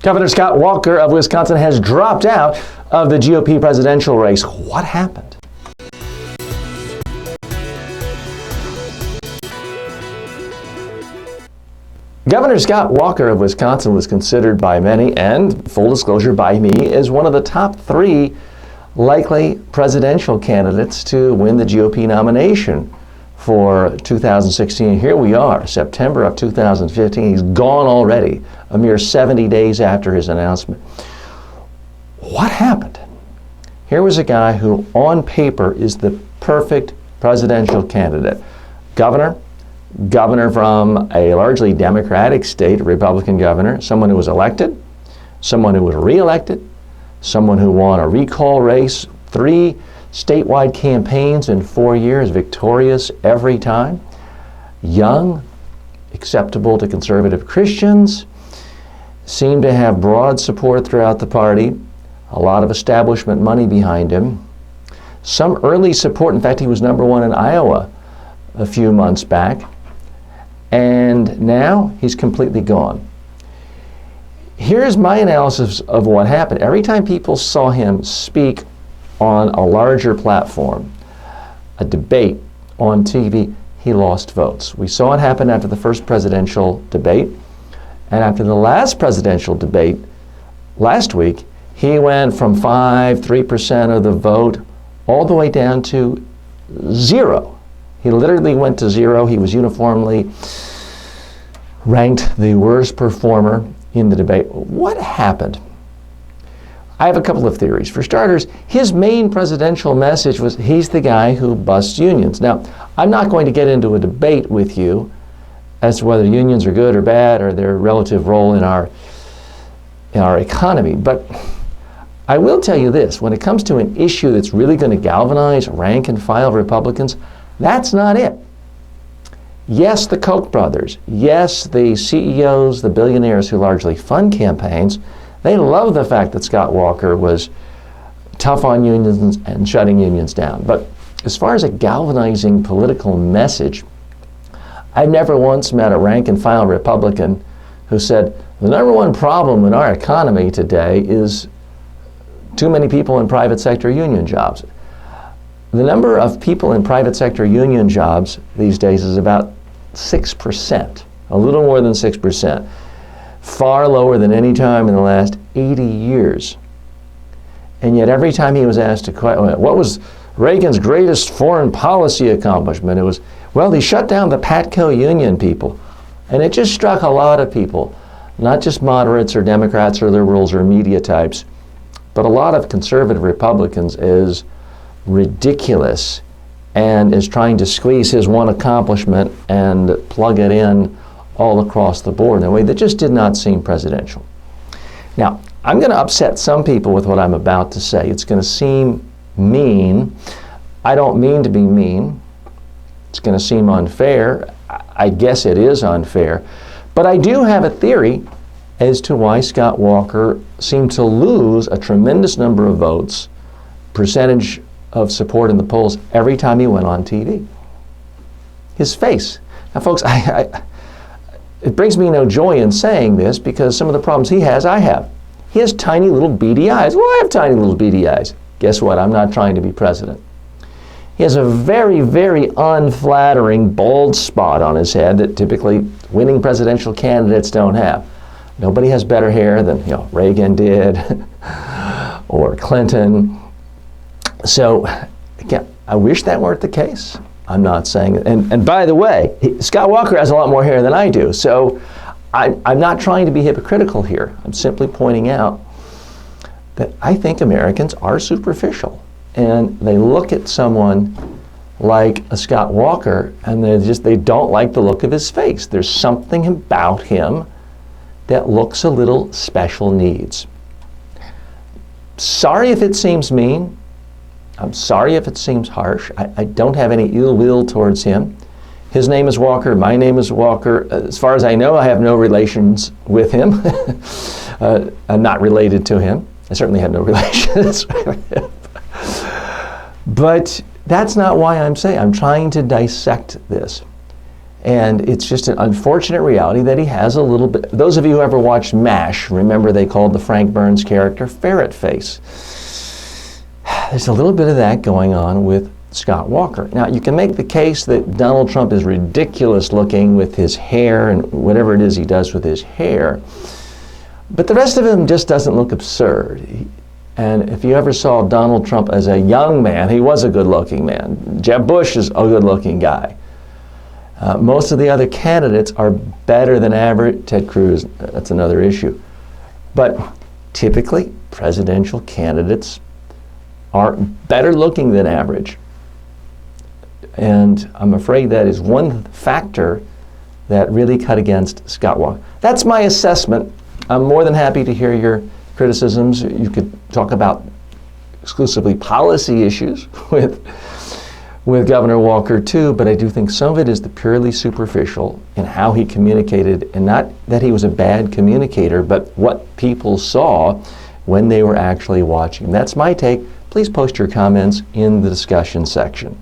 Governor Scott Walker of Wisconsin has dropped out of the GOP presidential race. What happened? Governor Scott Walker of Wisconsin was considered by many, and full disclosure by me, as one of the top 3 likely presidential candidates to win the GOP nomination for 2016. Here we are, September of 2015. He's gone already, a mere 70 days after his announcement. What happened? Here was a guy who, on paper, is the perfect presidential candidate. Governor from a largely Democratic state, a Republican governor, someone who was elected, someone who was reelected, someone who won a recall race, 3 statewide campaigns in 4 years, victorious every time, young, acceptable to conservative Christians, seemed to have broad support throughout the party, a lot of establishment money behind him, some early support. In fact, he was number 1 in Iowa a few months back, and now he's completely gone. Here's my analysis of what happened. Every time people saw him speak on a larger platform, a debate on TV, he lost votes. We saw it happen after the first presidential debate, and after the last presidential debate last week, he went from 3% of the vote, all the way down to 0. He literally went to 0. He was uniformly ranked the worst performer in the debate. What happened? I have a couple of theories. For starters, his main presidential message was he's the guy who busts unions. Now, I'm not going to get into a debate with you as to whether unions are good or bad or their relative role in our economy, but I will tell you this. When it comes to an issue that's really going to galvanize rank and file Republicans, that's not it. Yes, the Koch brothers, yes, the CEOs, the billionaires who largely fund campaigns, they love the fact that Scott Walker was tough on unions and shutting unions down. But as far as a galvanizing political message, I've never once met a rank and file Republican who said, the number one problem in our economy today is too many people in private sector union jobs. The number of people in private sector union jobs these days is about 6%, a little more than 6%, far lower than any time in the last 80 years. And yet every time he was asked a question, what was Reagan's greatest foreign policy accomplishment? It was, well, he shut down the PATCO union people. And it just struck a lot of people, not just moderates or Democrats or liberals or media types, but a lot of conservative Republicans as ridiculous and is trying to squeeze his one accomplishment and plug it in all across the board in a way that just did not seem presidential. Now, I'm going to upset some people with what I'm about to say. It's going to seem mean. I don't mean to be mean. It's going to seem unfair. I guess it is unfair. But I do have a theory as to why Scott Walker seemed to lose a tremendous number of votes, percentage of support in the polls every time he went on TV. His face. Now, folks, it brings me no joy in saying this because some of the problems he has, I have. He has tiny little beady eyes. Well, I have tiny little beady eyes. Guess what? I'm not trying to be president. He has a very, very unflattering bald spot on his head that typically winning presidential candidates don't have. Nobody has better hair than Reagan did or Clinton. So, again, I wish that weren't the case. I'm not saying it. And by the way, Scott Walker has a lot more hair than I do. So I'm not trying to be hypocritical here. I'm simply pointing out that I think Americans are superficial. And they look at someone like a Scott Walker and they don't like the look of his face. There's something about him that looks a little special needs. Sorry if it seems mean. I'm sorry if it seems harsh. I don't have any ill will towards him. His name is Walker. My name is Walker. As far as I know, I have no relations with him. I'm not related to him. I certainly have no relations with him. But that's not why I'm saying. I'm trying to dissect this. And it's just an unfortunate reality that he has a little bit. Those of you who ever watched MASH, remember they called the Frank Burns character ferret face. There's a little bit of that going on with Scott Walker. Now, you can make the case that Donald Trump is ridiculous looking with his hair and whatever it is he does with his hair, but the rest of him just doesn't look absurd. And if you ever saw Donald Trump as a young man, he was a good-looking man. Jeb Bush is a good-looking guy. Most of the other candidates are better than average. Ted Cruz, that's another issue. But typically, presidential candidates are better looking than average. And I'm afraid that is one factor that really cut against Scott Walker. That's my assessment. I'm more than happy to hear your criticisms. You could talk about exclusively policy issues with Governor Walker too, but I do think some of it is the purely superficial in how he communicated, and not that he was a bad communicator, but what people saw when they were actually watching. That's my take. Please post your comments in the discussion section.